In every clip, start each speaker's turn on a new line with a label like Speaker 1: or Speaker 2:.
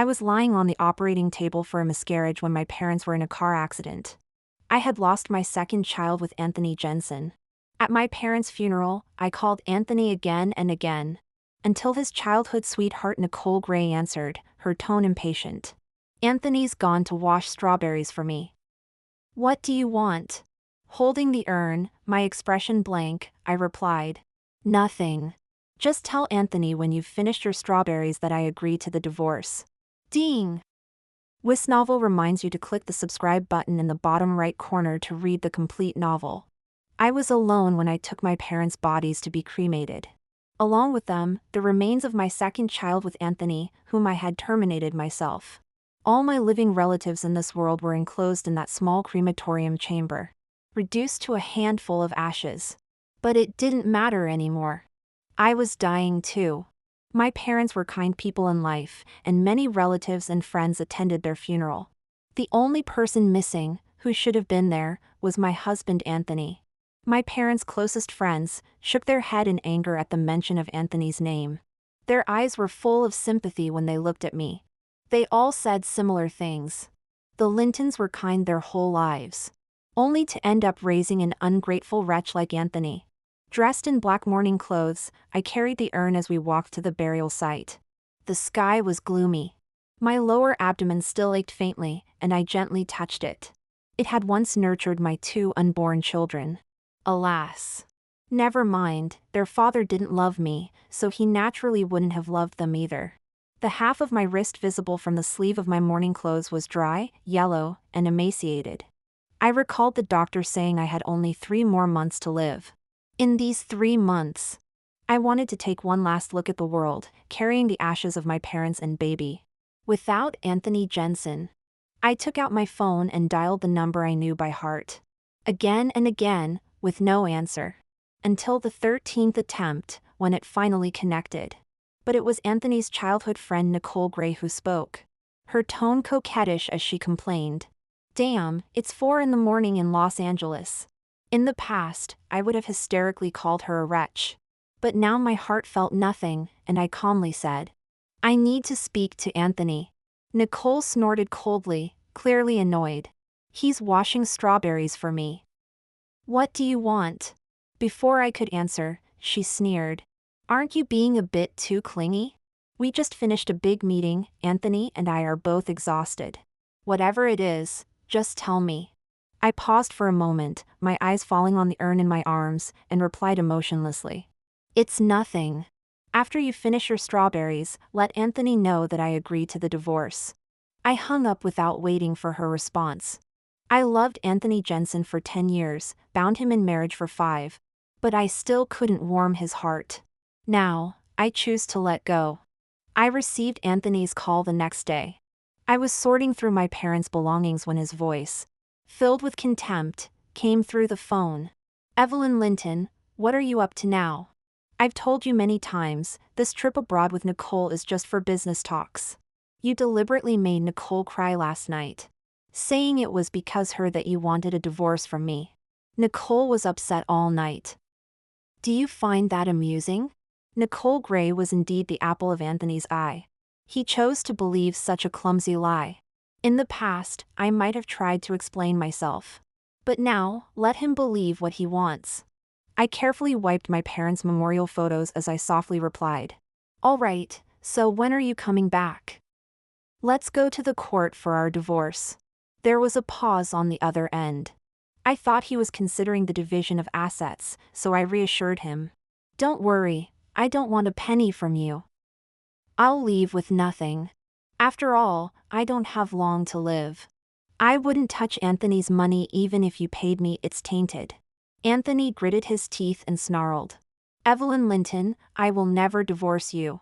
Speaker 1: I was lying on the operating table for a miscarriage when my parents were in a car accident. I had lost my second child with Anthony Jenson. At my parents' funeral, I called Anthony again and again, until his childhood sweetheart Nicole Gray answered, her tone impatient. Anthony's gone to wash strawberries for me. What do you want? Holding the urn, my expression blank, I replied. Nothing. Just tell Anthony when you've finished your strawberries that I agree to the divorce. Ding! This novel reminds you to click the subscribe button in the bottom right corner to read the complete novel. I was alone when I took my parents' bodies to be cremated. Along with them, the remains of my second child with Anthony, whom I had terminated myself. All my living relatives in this world were enclosed in that small crematorium chamber, reduced to a handful of ashes. But it didn't matter anymore. I was dying too. My parents were kind people in life, and many relatives and friends attended their funeral. The only person missing, who should have been there, was my husband Anthony. My parents' closest friends shook their head in anger at the mention of Anthony's name. Their eyes were full of sympathy when they looked at me. They all said similar things. The Lintons were kind their whole lives, only to end up raising an ungrateful wretch like Anthony. Dressed in black mourning clothes, I carried the urn as we walked to the burial site. The sky was gloomy. My lower abdomen still ached faintly, and I gently touched it. It had once nurtured my 2 unborn children. Alas. Never mind, their father didn't love me, so he naturally wouldn't have loved them either. The half of my wrist visible from the sleeve of my mourning clothes was dry, yellow, and emaciated. I recalled the doctor saying I had only 3 more months to live. In these 3 months, I wanted to take one last look at the world, carrying the ashes of my parents and baby. Without Anthony Jenson, I took out my phone and dialed the number I knew by heart. Again and again, with no answer. Until the 13th attempt, when it finally connected. But it was Anthony's childhood friend Nicole Gray who spoke. Her tone coquettish as she complained. Damn, it's 4 in the morning in Los Angeles. In the past, I would have hysterically called her a wretch. But now my heart felt nothing, and I calmly said, I need to speak to Anthony. Nicole snorted coldly, clearly annoyed. He's washing strawberries for me. What do you want? Before I could answer, she sneered. Aren't you being a bit too clingy? We just finished a big meeting, Anthony and I are both exhausted. Whatever it is, just tell me. I paused for a moment, my eyes falling on the urn in my arms, and replied emotionlessly. It's nothing. After you finish your strawberries, let Anthony know that I agree to the divorce. I hung up without waiting for her response. I loved Anthony Jenson for 10 years, bound him in marriage for 5. But I still couldn't warm his heart. Now, I choose to let go. I received Anthony's call the next day. I was sorting through my parents' belongings when his voice, filled with contempt, came through the phone. Evelyn Linton, what are you up to now? I've told you many times, this trip abroad with Nicole is just for business talks. You deliberately made Nicole cry last night, saying it was because her that you wanted a divorce from me. Nicole was upset all night. Do you find that amusing? Nicole Gray was indeed the apple of Anthony's eye. He chose to believe such a clumsy lie. In the past, I might have tried to explain myself. But now, let him believe what he wants. I carefully wiped my parents' memorial photos as I softly replied. All right, so when are you coming back? Let's go to the court for our divorce. There was a pause on the other end. I thought he was considering the division of assets, so I reassured him. Don't worry, I don't want a penny from you. I'll leave with nothing. After all, I don't have long to live. I wouldn't touch Anthony's money even if you paid me, it's tainted. Anthony gritted his teeth and snarled. Evelyn Linton, I will never divorce you.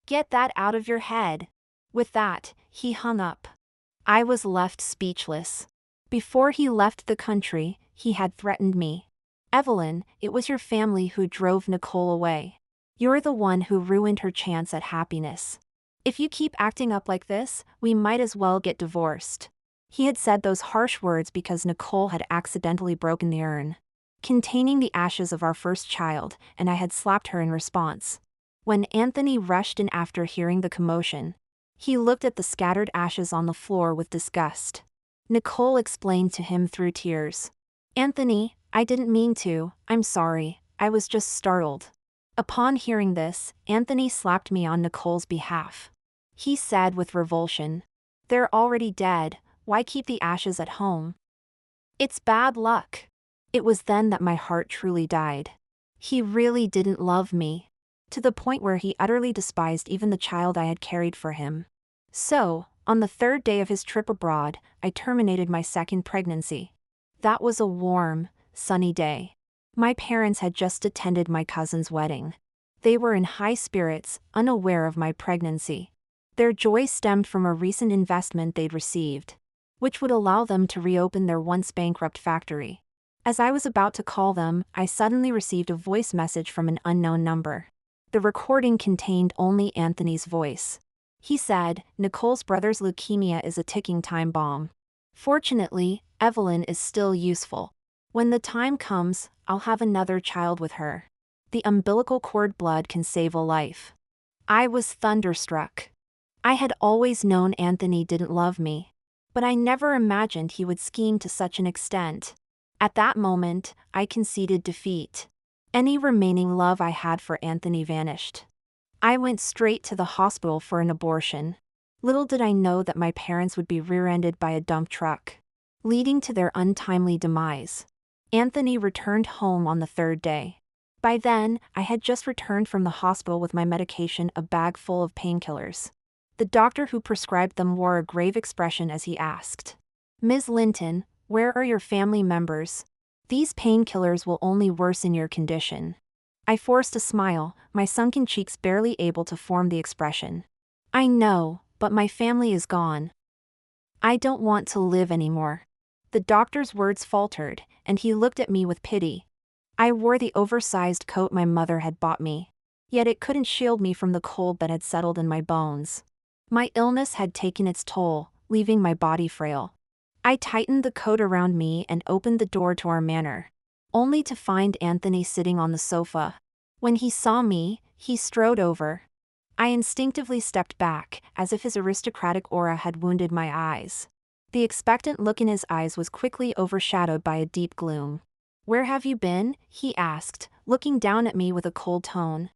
Speaker 1: Get that out of your head. With that, he hung up. I was left speechless. Before he left the country, he had threatened me. Evelyn, it was your family who drove Nicole away. You're the one who ruined her chance at happiness. If you keep acting up like this, we might as well get divorced. He had said those harsh words because Nicole had accidentally broken the urn containing the ashes of our first child, and I had slapped her in response. When Anthony rushed in after hearing the commotion, He looked at the scattered ashes on the floor with disgust. Nicole explained to him through tears. Anthony, I didn't mean to, I'm sorry, I was just startled. Upon hearing this, Anthony slapped me on Nicole's behalf. He said with revulsion, they're already dead, why keep the ashes at home? It's bad luck. It was then that my heart truly died. He really didn't love me. To the point where he utterly despised even the child I had carried for him. So, on the third day of his trip abroad, I terminated my second pregnancy. That was a warm, sunny day. My parents had just attended my cousin's wedding. They were in high spirits, unaware of my pregnancy. Their joy stemmed from a recent investment they'd received, which would allow them to reopen their once bankrupt factory. As I was about to call them, I suddenly received a voice message from an unknown number. The recording contained only Anthony's voice. He said, Nicole's brother's leukemia is a ticking time bomb. Fortunately, Evelyn is still useful. When the time comes, I'll have another child with her. The umbilical cord blood can save a life. I was thunderstruck. I had always known Anthony didn't love me, but I never imagined he would scheme to such an extent. At that moment, I conceded defeat. Any remaining love I had for Anthony vanished. I went straight to the hospital for an abortion. Little did I know that my parents would be rear-ended by a dump truck, leading to their untimely demise. Anthony returned home on the third day. By then, I had just returned from the hospital with my medication, a bag full of painkillers. The doctor who prescribed them wore a grave expression as he asked, Ms. Linton, where are your family members? These painkillers will only worsen your condition. I forced a smile, my sunken cheeks barely able to form the expression. I know, but my family is gone. I don't want to live anymore. The doctor's words faltered, and he looked at me with pity. I wore the oversized coat my mother had bought me, yet it couldn't shield me from the cold that had settled in my bones. My illness had taken its toll, leaving my body frail. I tightened the coat around me and opened the door to our manor, only to find Anthony sitting on the sofa. When he saw me, he strode over. I instinctively stepped back, as if his aristocratic aura had wounded my eyes. The expectant look in his eyes was quickly overshadowed by a deep gloom. Where have you been? He asked, looking down at me with a cold tone.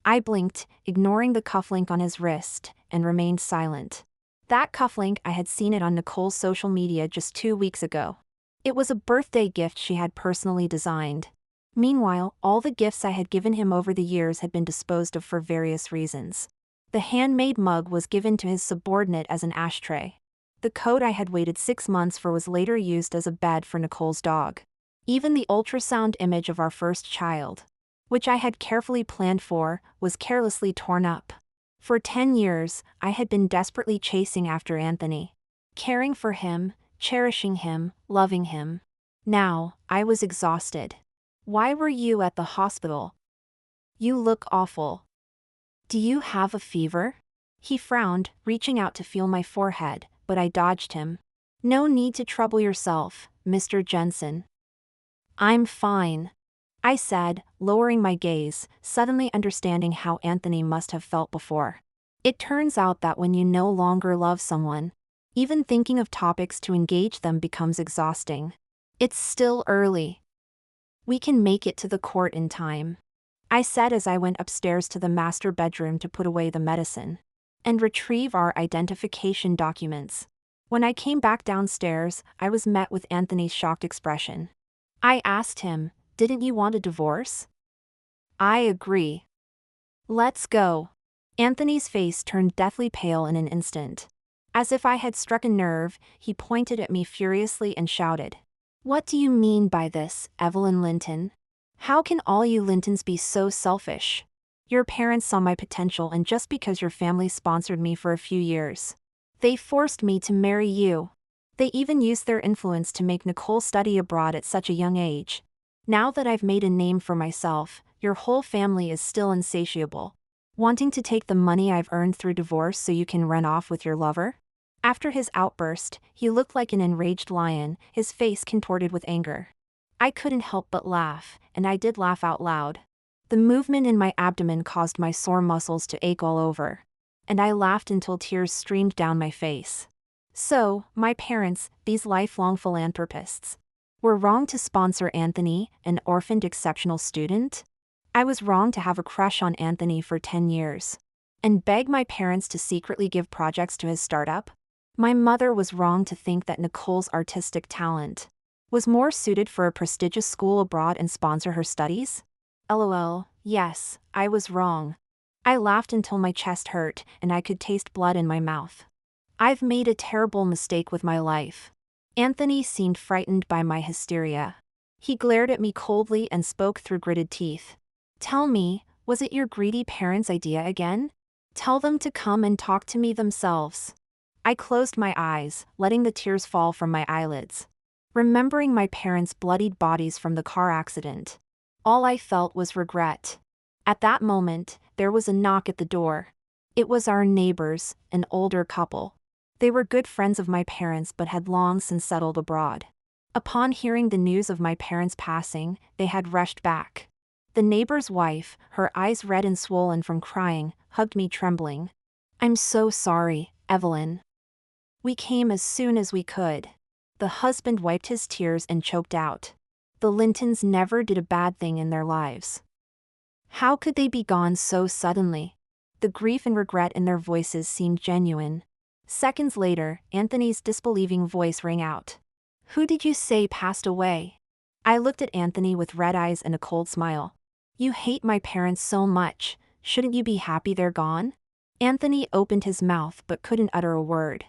Speaker 1: I blinked, ignoring the cufflink on his wrist, and remained silent. That cufflink, I had seen it on Nicole's social media just 2 weeks ago. It was a birthday gift she had personally designed. Meanwhile, all the gifts I had given him over the years had been disposed of for various reasons. The handmade mug was given to his subordinate as an ashtray. The coat I had waited 6 months for was later used as a bed for Nicole's dog. Even the ultrasound image of our first child, which I had carefully planned for, was carelessly torn up. For 10 years, I had been desperately chasing after Anthony, caring for him, cherishing him, loving him. Now, I was exhausted. Why were you at the hospital? You look awful. Do you have a fever? He frowned, reaching out to feel my forehead, but I dodged him. No need to trouble yourself, Mr. Jenson. I'm fine, I said, lowering my gaze, suddenly understanding how Anthony must have felt before. It turns out that when you no longer love someone, even thinking of topics to engage them becomes exhausting. It's still early. We can make it to the court in time, I said as I went upstairs to the master bedroom to put away the medicine and retrieve our identification documents. When I came back downstairs, I was met with Anthony's shocked expression. I asked him, didn't you want a divorce? I agree. Let's go. Anthony's face turned deathly pale in an instant. As if I had struck a nerve, he pointed at me furiously and shouted, What do you mean by this, Evelyn Linton? How can all you Lintons be so selfish? Your parents saw my potential, and just because your family sponsored me for a few years, they forced me to marry you. They even used their influence to make Nicole study abroad at such a young age. Now that I've made a name for myself, your whole family is still insatiable, wanting to take the money I've earned through divorce so you can run off with your lover? After his outburst, he looked like an enraged lion, his face contorted with anger. I couldn't help but laugh, and I did laugh out loud. The movement in my abdomen caused my sore muscles to ache all over. and I laughed until tears streamed down my face. So, my parents, these lifelong philanthropists, were wrong to sponsor Anthony, an orphaned exceptional student? I was wrong to have a crush on Anthony for 10 years and beg my parents to secretly give projects to his startup? My mother was wrong to think that Nicole's artistic talent was more suited for a prestigious school abroad and sponsor her studies? LOL, yes, I was wrong. I laughed until my chest hurt and I could taste blood in my mouth. I've made a terrible mistake with my life. Anthony seemed frightened by my hysteria. He glared at me coldly and spoke through gritted teeth. Tell me, was it your greedy parents' idea again? Tell them to come and talk to me themselves. I closed my eyes, letting the tears fall from my eyelids. Remembering my parents' bloodied bodies from the car accident, all I felt was regret. At that moment, there was a knock at the door. It was our neighbors, an older couple. They were good friends of my parents but had long since settled abroad. Upon hearing the news of my parents' passing, they had rushed back. The neighbor's wife, her eyes red and swollen from crying, hugged me trembling. I'm so sorry, Evelyn. We came as soon as we could. The husband wiped his tears and choked out. The Lintons never did a bad thing in their lives. How could they be gone so suddenly? The grief and regret in their voices seemed genuine. Seconds later, Anthony's disbelieving voice rang out. Who did you say passed away? I looked at Anthony with red eyes and a cold smile. You hate my parents so much, shouldn't you be happy they're gone? Anthony opened his mouth but couldn't utter a word.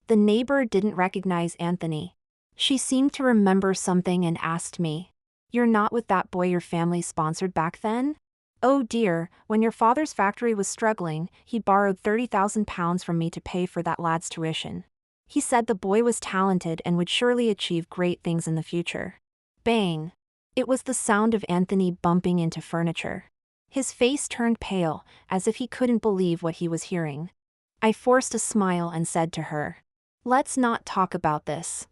Speaker 1: The neighbor didn't recognize Anthony. She seemed to remember something and asked me, You're not with that boy your family sponsored back then? Oh dear, when your father's factory was struggling, he borrowed £30,000 from me to pay for that lad's tuition. He said the boy was talented and would surely achieve great things in the future. Bang! It was the sound of Anthony bumping into furniture. His face turned pale, as if he couldn't believe what he was hearing. I forced a smile and said to her, Let's not talk about this.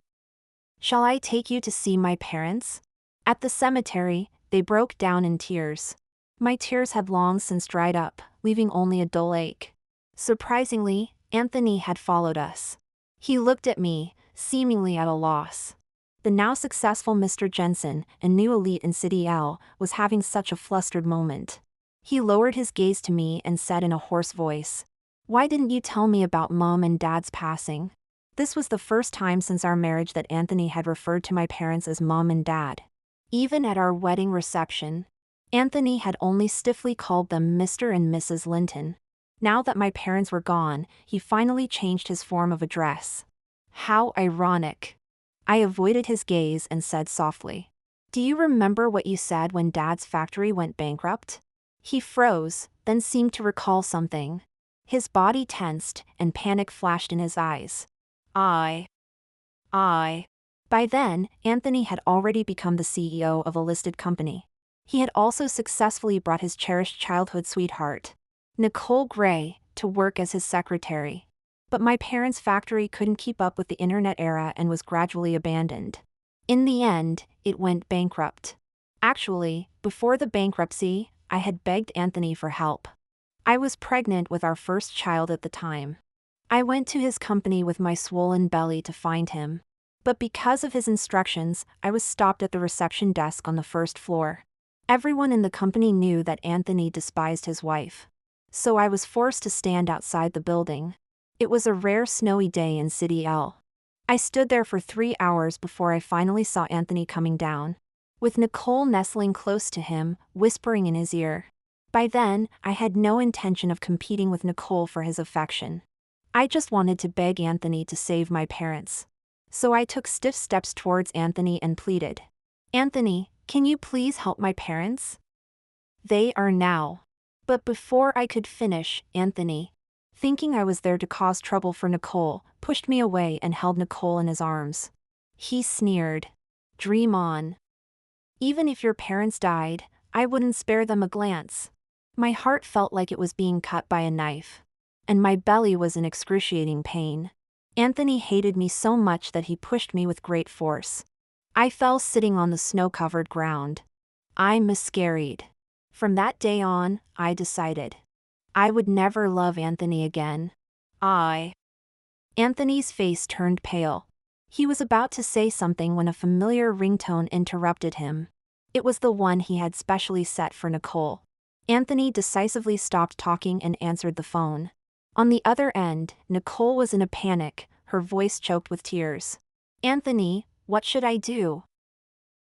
Speaker 1: Shall I take you to see my parents? At the cemetery, they broke down in tears. My tears had long since dried up, leaving only a dull ache. Surprisingly, Anthony had followed us. He looked at me, seemingly at a loss. The now successful Mr. Jenson, a new elite in City L, was having such a flustered moment. He lowered his gaze to me and said in a hoarse voice, Why didn't you tell me about Mom and Dad's passing? This was the first time since our marriage that Anthony had referred to my parents as Mom and Dad. Even at our wedding reception, Anthony had only stiffly called them Mr. and Mrs. Linton. Now that my parents were gone, he finally changed his form of address. How ironic. I avoided his gaze and said softly, Do you remember what you said when Dad's factory went bankrupt? He froze, then seemed to recall something. His body tensed, and panic flashed in his eyes. I. By then, Anthony had already become the CEO of a listed company. He had also successfully brought his cherished childhood sweetheart, Nicole Gray, to work as his secretary. But my parents' factory couldn't keep up with the internet era and was gradually abandoned. In the end, it went bankrupt. Actually, before the bankruptcy, I had begged Anthony for help. I was pregnant with our first child at the time. I went to his company with my swollen belly to find him. But because of his instructions, I was stopped at the reception desk on the first floor. Everyone in the company knew that Anthony despised his wife. So I was forced to stand outside the building. It was a rare snowy day in City L. I stood there for 3 hours before I finally saw Anthony coming down, with Nicole nestling close to him, whispering in his ear. By then, I had no intention of competing with Nicole for his affection. I just wanted to beg Anthony to save my parents. So I took stiff steps towards Anthony and pleaded, Anthony, can you please help my parents? They are now. But before I could finish, Anthony, thinking I was there to cause trouble for Nicole, pushed me away and held Nicole in his arms. He sneered. Dream on. Even if your parents died, I wouldn't spare them a glance. My heart felt like it was being cut by a knife. And my belly was in excruciating pain. Anthony hated me so much that he pushed me with great force. I fell sitting on the snow-covered ground. I miscarried. From that day on, I decided I would never love Anthony again. I. Anthony's face turned pale. He was about to say something when a familiar ringtone interrupted him. It was the one he had specially set for Nicole. Anthony decisively stopped talking and answered the phone. On the other end, Nicole was in a panic, her voice choked with tears. Anthony, what should I do?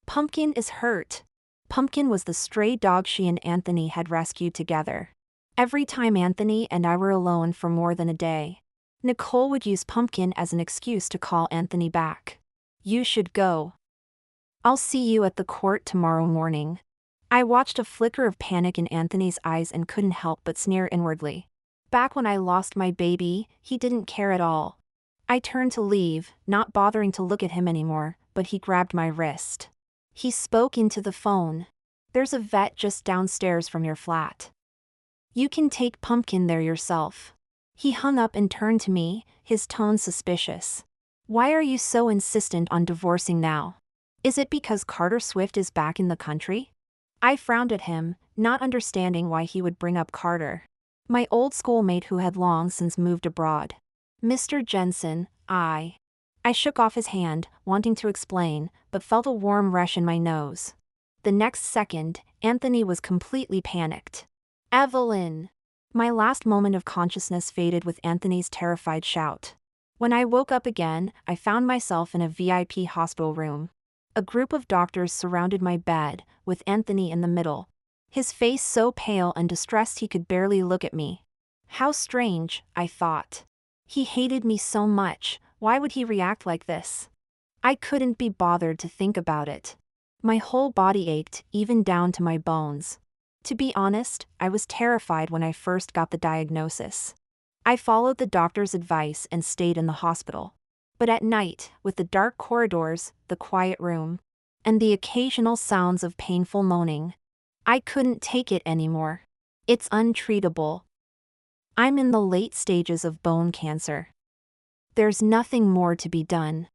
Speaker 1: Pumpkin is hurt. Pumpkin was the stray dog she and Anthony had rescued together. Every time Anthony and I were alone for more than a day, Nicole would use Pumpkin as an excuse to call Anthony back. You should go. I'll see you at the court tomorrow morning. I watched a flicker of panic in Anthony's eyes and couldn't help but sneer inwardly. Back when I lost my baby, he didn't care at all. I turned to leave, not bothering to look at him anymore, but he grabbed my wrist. He spoke into the phone. There's a vet just downstairs from your flat. You can take Pumpkin there yourself. He hung up and turned to me, his tone suspicious. Why are you so insistent on divorcing now? Is it because Carter Swift is back in the country? I frowned at him, not understanding why he would bring up Carter, my old schoolmate who had long since moved abroad. Mr. Jenson, I shook off his hand, wanting to explain, but felt a warm rush in my nose. The next second, Anthony was completely panicked. Evelyn! My last moment of consciousness faded with Anthony's terrified shout. When I woke up again, I found myself in a VIP hospital room. A group of doctors surrounded my bed, with Anthony in the middle. His face so pale and distressed he could barely look at me. How strange, I thought. He hated me so much, why would he react like this? I couldn't be bothered to think about it. My whole body ached, even down to my bones. To be honest, I was terrified when I first got the diagnosis. I followed the doctor's advice and stayed in the hospital. But at night, with the dark corridors, the quiet room, and the occasional sounds of painful moaning, I couldn't take it anymore. It's untreatable. I'm in the late stages of bone cancer. There's nothing more to be done.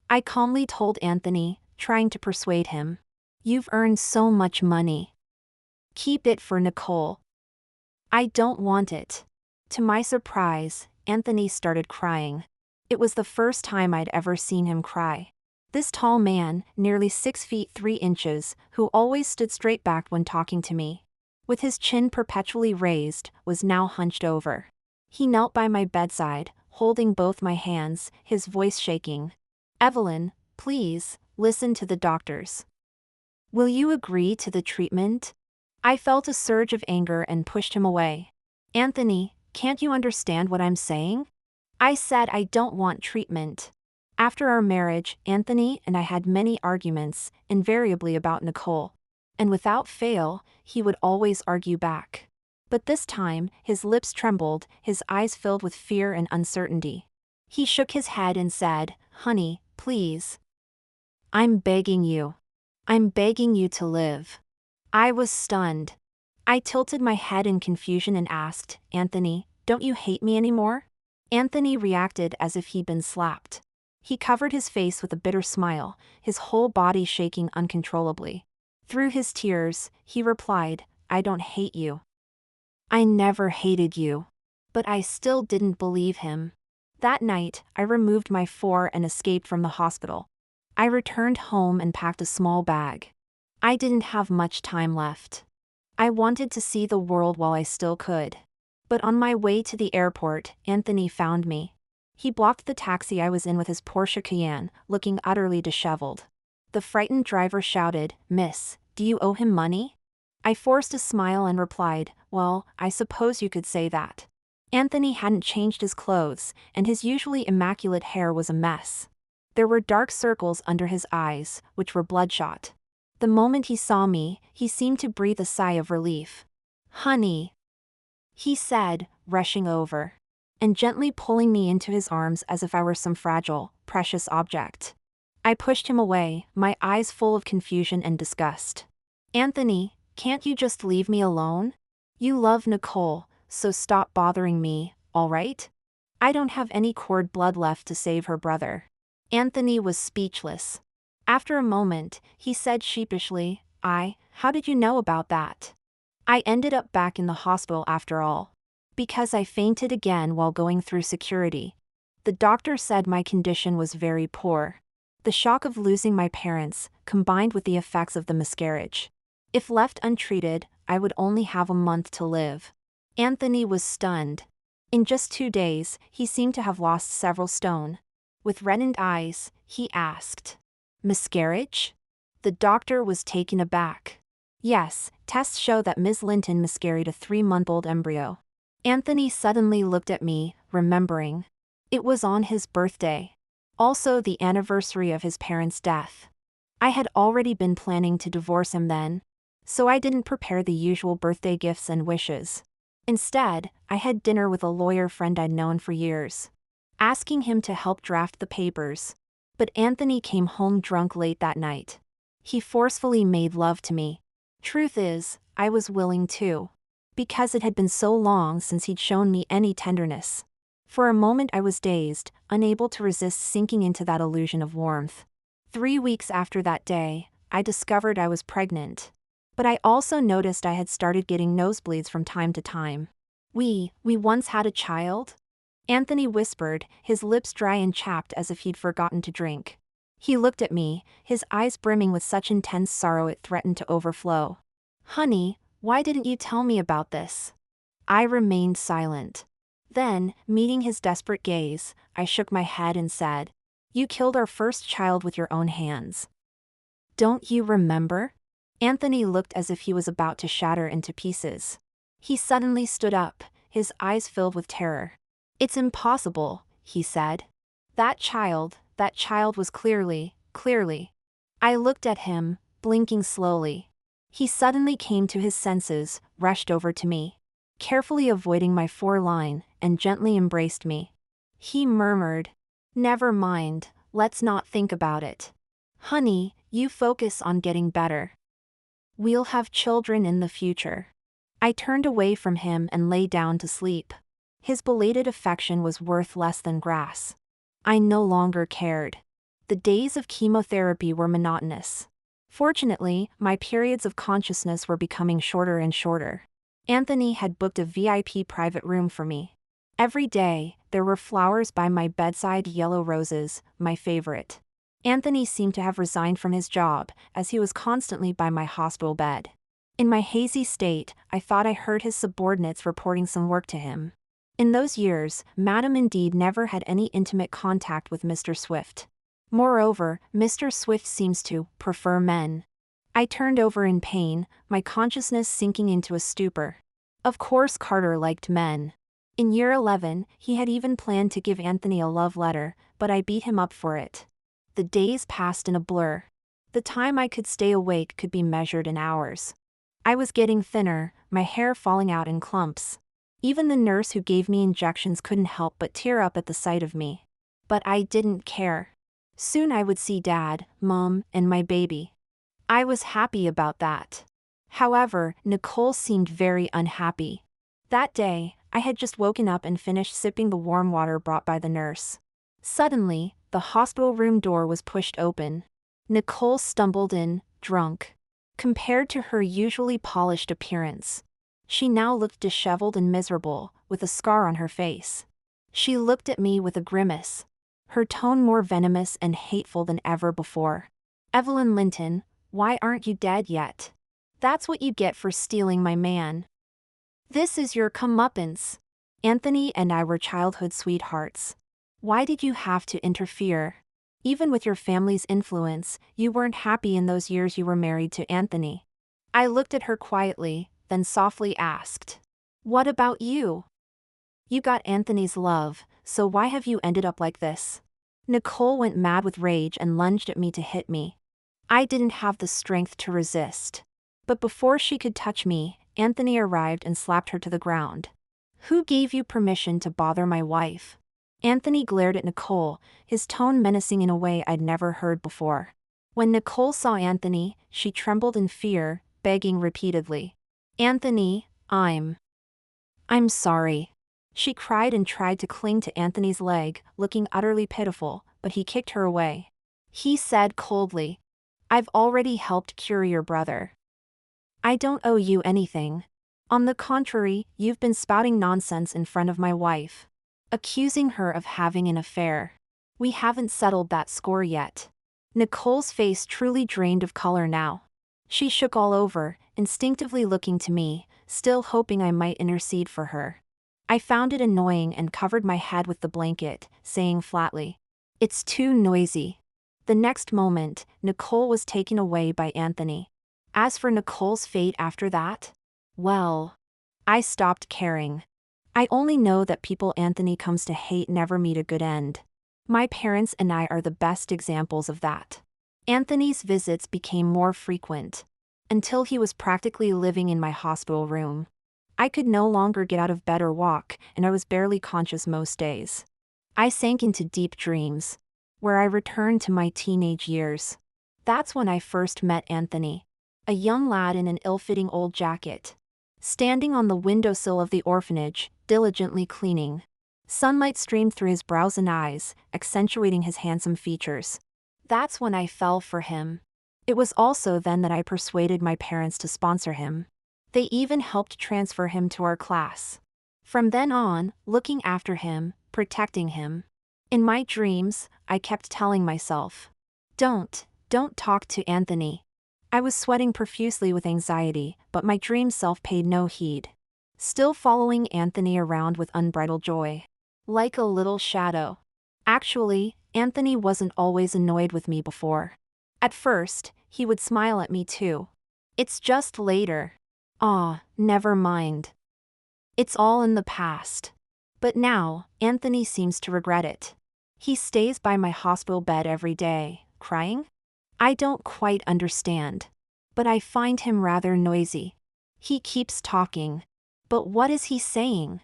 Speaker 1: I calmly told Anthony, trying to persuade him. You've earned so much money. Keep it for Nicole. I don't want it. To my surprise, Anthony started crying. It was the first time I'd ever seen him cry. This tall man, nearly 6 feet 3 inches, who always stood straight back when talking to me, with his chin perpetually raised, was now hunched over. He knelt by my bedside, holding both my hands, his voice shaking. Evelyn, please, listen to the doctors. Will you agree to the treatment? I felt a surge of anger and pushed him away. Anthony, can't you understand what I'm saying? I said I don't want treatment. After our marriage, Anthony and I had many arguments, invariably about Nicole. And without fail, he would always argue back. But this time, his lips trembled, his eyes filled with fear and uncertainty. He shook his head and said, Honey, please. I'm begging you. I'm begging you to live. I was stunned. I tilted my head in confusion and asked, Anthony, don't you hate me anymore? Anthony reacted as if he'd been slapped. He covered his face with a bitter smile, his whole body shaking uncontrollably. Through his tears, he replied, I don't hate you. I never hated you. But I still didn't believe him. That night, I removed my 4 and escaped from the hospital. I returned home and packed a small bag. I didn't have much time left. I wanted to see the world while I still could. But on my way to the airport, Anthony found me. He blocked the taxi I was in with his Porsche Cayenne, looking utterly disheveled. The frightened driver shouted, Miss, do you owe him money? I forced a smile and replied, Well, I suppose you could say that. Anthony hadn't changed his clothes, and his usually immaculate hair was a mess. There were dark circles under his eyes, which were bloodshot. The moment he saw me, he seemed to breathe a sigh of relief. Honey, he said, rushing over, and gently pulling me into his arms as if I were some fragile, precious object. I pushed him away, my eyes full of confusion and disgust. Anthony, can't you just leave me alone? You love Nicole, so stop bothering me, all right? I don't have any cord blood left to save her brother. Anthony was speechless. After a moment, he said sheepishly, how did you know about that? I ended up back in the hospital after all. Because I fainted again while going through security. The doctor said my condition was very poor. The shock of losing my parents, combined with the effects of the miscarriage. If left untreated, I would only have a month to live. Anthony was stunned. In just 2 days, he seemed to have lost several stone. With reddened eyes, he asked, "Miscarriage?" The doctor was taken aback. "Yes, tests show that Ms. Linton miscarried a 3-month-old embryo." Anthony suddenly looked at me, remembering. It was on his birthday. Also the anniversary of his parents' death. I had already been planning to divorce him then, so I didn't prepare the usual birthday gifts and wishes. Instead, I had dinner with a lawyer friend I'd known for years, asking him to help draft the papers. But Anthony came home drunk late that night. He forcefully made love to me. Truth is, I was willing too, because it had been so long since he'd shown me any tenderness. For a moment I was dazed, unable to resist sinking into that illusion of warmth. 3 weeks after that day, I discovered I was pregnant. But I also noticed I had started getting nosebleeds from time to time. We once had a child?" Anthony whispered, his lips dry and chapped as if he'd forgotten to drink. He looked at me, his eyes brimming with such intense sorrow it threatened to overflow. "Honey, why didn't you tell me about this?" I remained silent. Then, meeting his desperate gaze, I shook my head and said, "You killed our first child with your own hands. Don't you remember?" Anthony looked as if he was about to shatter into pieces. He suddenly stood up, his eyes filled with terror. "It's impossible," he said. That child was clearly. I looked at him, blinking slowly. He suddenly came to his senses, rushed over to me, carefully avoiding my foreline, and gently embraced me. He murmured, "Never mind, let's not think about it. Honey, you focus on getting better. We'll have children in the future." I turned away from him and lay down to sleep. His belated affection was worth less than grass. I no longer cared. The days of chemotherapy were monotonous. Fortunately, my periods of consciousness were becoming shorter and shorter. Anthony had booked a VIP private room for me. Every day, there were flowers by my bedside, yellow roses, my favorite. Anthony seemed to have resigned from his job, as he was constantly by my hospital bed. In my hazy state, I thought I heard his subordinates reporting some work to him. In those years, Madam indeed never had any intimate contact with Mr. Swift. Moreover, Mr. Swift seems to prefer men. I turned over in pain, my consciousness sinking into a stupor. Of course Carter liked men. In year 11, he had even planned to give Anthony a love letter, but I beat him up for it. The days passed in a blur. The time I could stay awake could be measured in hours. I was getting thinner, my hair falling out in clumps. Even the nurse who gave me injections couldn't help but tear up at the sight of me. But I didn't care. Soon I would see Dad, Mom, and my baby. I was happy about that. However, Nicole seemed very unhappy. That day, I had just woken up and finished sipping the warm water brought by the nurse. Suddenly, the hospital room door was pushed open. Nicole stumbled in, drunk. Compared to her usually polished appearance, she now looked disheveled and miserable, with a scar on her face. She looked at me with a grimace, her tone more venomous and hateful than ever before. "Evelyn Linton, why aren't you dead yet? That's what you get for stealing my man. This is your comeuppance. Anthony and I were childhood sweethearts. Why did you have to interfere? Even with your family's influence, you weren't happy in those years you were married to Anthony." I looked at her quietly, then softly asked, "What about you? You got Anthony's love, so why have you ended up like this?" Nicole went mad with rage and lunged at me to hit me. I didn't have the strength to resist. But before she could touch me, Anthony arrived and slapped her to the ground. "Who gave you permission to bother my wife?" Anthony glared at Nicole, his tone menacing in a way I'd never heard before. When Nicole saw Anthony, she trembled in fear, begging repeatedly, "Anthony, I'm sorry." She cried and tried to cling to Anthony's leg, looking utterly pitiful, but he kicked her away. He said coldly, "I've already helped cure your brother. I don't owe you anything." On the contrary, you've been spouting nonsense in front of my wife, accusing her of having an affair. We haven't settled that score yet." Nicole's face truly drained of color now. She shook all over, instinctively looking to me, still hoping I might intercede for her. I found it annoying and covered my head with the blanket, saying flatly, "It's too noisy." The next moment, Nicole was taken away by Anthony. As for Nicole's fate after that, well, I stopped caring. I only know that people Anthony comes to hate never meet a good end. My parents and I are the best examples of that. Anthony's visits became more frequent, until he was practically living in my hospital room. I could no longer get out of bed or walk, and I was barely conscious most days. I sank into deep dreams, where I returned to my teenage years. That's when I first met Anthony, a young lad in an ill-fitting old jacket, standing on the windowsill of the orphanage, diligently cleaning. Sunlight streamed through his brows and eyes, accentuating his handsome features. That's when I fell for him. It was also then that I persuaded my parents to sponsor him. They even helped transfer him to our class. From then on, looking after him, protecting him. In my dreams, I kept telling myself, don't talk to Anthony." I was sweating profusely with anxiety, but my dream self paid no heed, still following Anthony around with unbridled joy, like a little shadow. Actually, Anthony wasn't always annoyed with me before. At first, he would smile at me too. It's just later. Never mind. It's all in the past. But now, Anthony seems to regret it. He stays by my hospital bed every day, crying. I don't quite understand. But I find him rather noisy. He keeps talking. But what is he saying?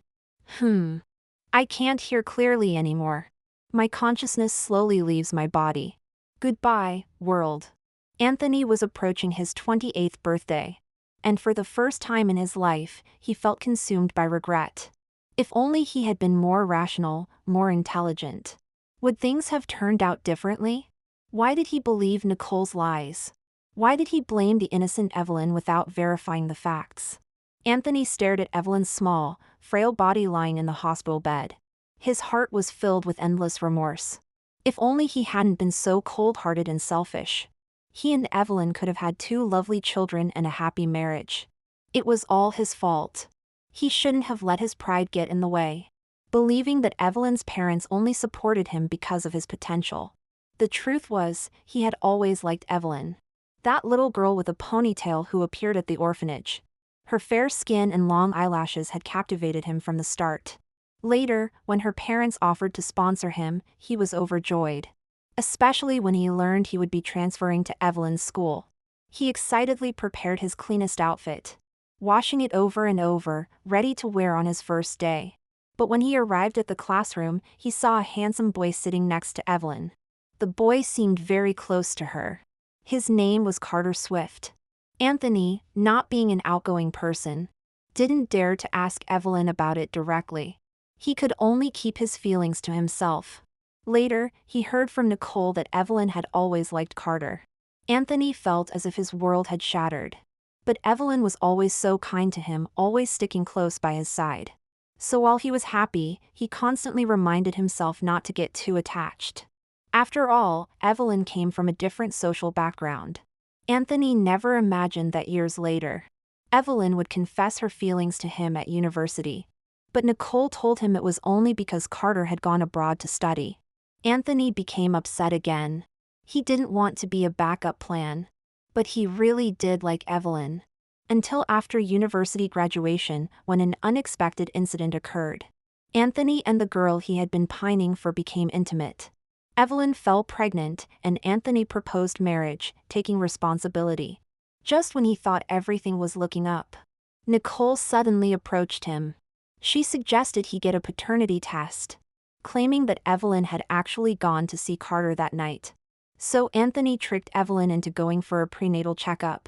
Speaker 1: I can't hear clearly anymore. My consciousness slowly leaves my body. Goodbye, world. Anthony was approaching his 28th birthday. And for the first time in his life, he felt consumed by regret. If only he had been more rational, more intelligent. Would things have turned out differently? Why did he believe Nicole's lies? Why did he blame the innocent Evelyn without verifying the facts? Anthony stared at Evelyn's small, frail body lying in the hospital bed. His heart was filled with endless remorse. If only he hadn't been so cold-hearted and selfish. He and Evelyn could have had 2 lovely children and a happy marriage. It was all his fault. He shouldn't have let his pride get in the way, believing that Evelyn's parents only supported him because of his potential. The truth was, he had always liked Evelyn. That little girl with a ponytail who appeared at the orphanage. Her fair skin and long eyelashes had captivated him from the start. Later, when her parents offered to sponsor him, he was overjoyed. Especially when he learned he would be transferring to Evelyn's school. He excitedly prepared his cleanest outfit, washing it over and over, ready to wear on his first day. But when he arrived at the classroom, he saw a handsome boy sitting next to Evelyn. The boy seemed very close to her. His name was Carter Swift. Anthony, not being an outgoing person, didn't dare to ask Evelyn about it directly. He could only keep his feelings to himself. Later, he heard from Nicole that Evelyn had always liked Carter. Anthony felt as if his world had shattered. But Evelyn was always so kind to him, always sticking close by his side. So while he was happy, he constantly reminded himself not to get too attached. After all, Evelyn came from a different social background. Anthony never imagined that years later, Evelyn would confess her feelings to him at university. But Nicole told him it was only because Carter had gone abroad to study. Anthony became upset again. He didn't want to be a backup plan. But he really did like Evelyn. Until after university graduation, when an unexpected incident occurred. Anthony and the girl he had been pining for became intimate. Evelyn fell pregnant, and Anthony proposed marriage, taking responsibility. Just when he thought everything was looking up, Nicole suddenly approached him. She suggested he get a paternity test, claiming that Evelyn had actually gone to see Carter that night. So Anthony tricked Evelyn into going for a prenatal checkup,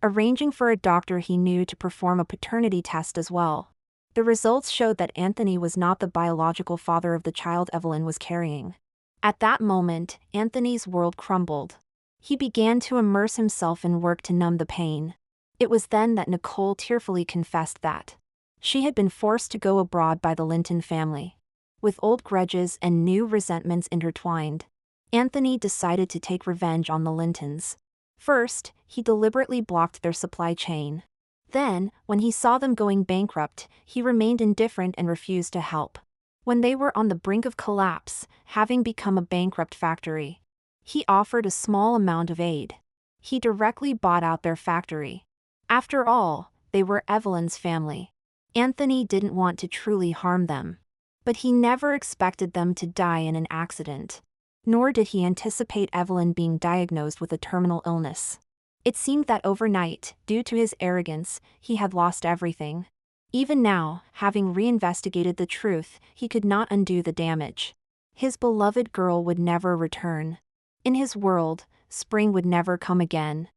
Speaker 1: arranging for a doctor he knew to perform a paternity test as well. The results showed that Anthony was not the biological father of the child Evelyn was carrying. At that moment, Anthony's world crumbled. He began to immerse himself in work to numb the pain. It was then that Nicole tearfully confessed that she had been forced to go abroad by the Linton family. With old grudges and new resentments intertwined, Anthony decided to take revenge on the Lintons. First, he deliberately blocked their supply chain. Then, when he saw them going bankrupt, he remained indifferent and refused to help. When they were on the brink of collapse, having become a bankrupt factory, he offered a small amount of aid. He directly bought out their factory. After all, they were Evelyn's family. Anthony didn't want to truly harm them. But he never expected them to die in an accident. Nor did he anticipate Evelyn being diagnosed with a terminal illness. It seemed that overnight, due to his arrogance, he had lost everything. Even now, having reinvestigated the truth, he could not undo the damage. His beloved girl would never return. In his world, spring would never come again.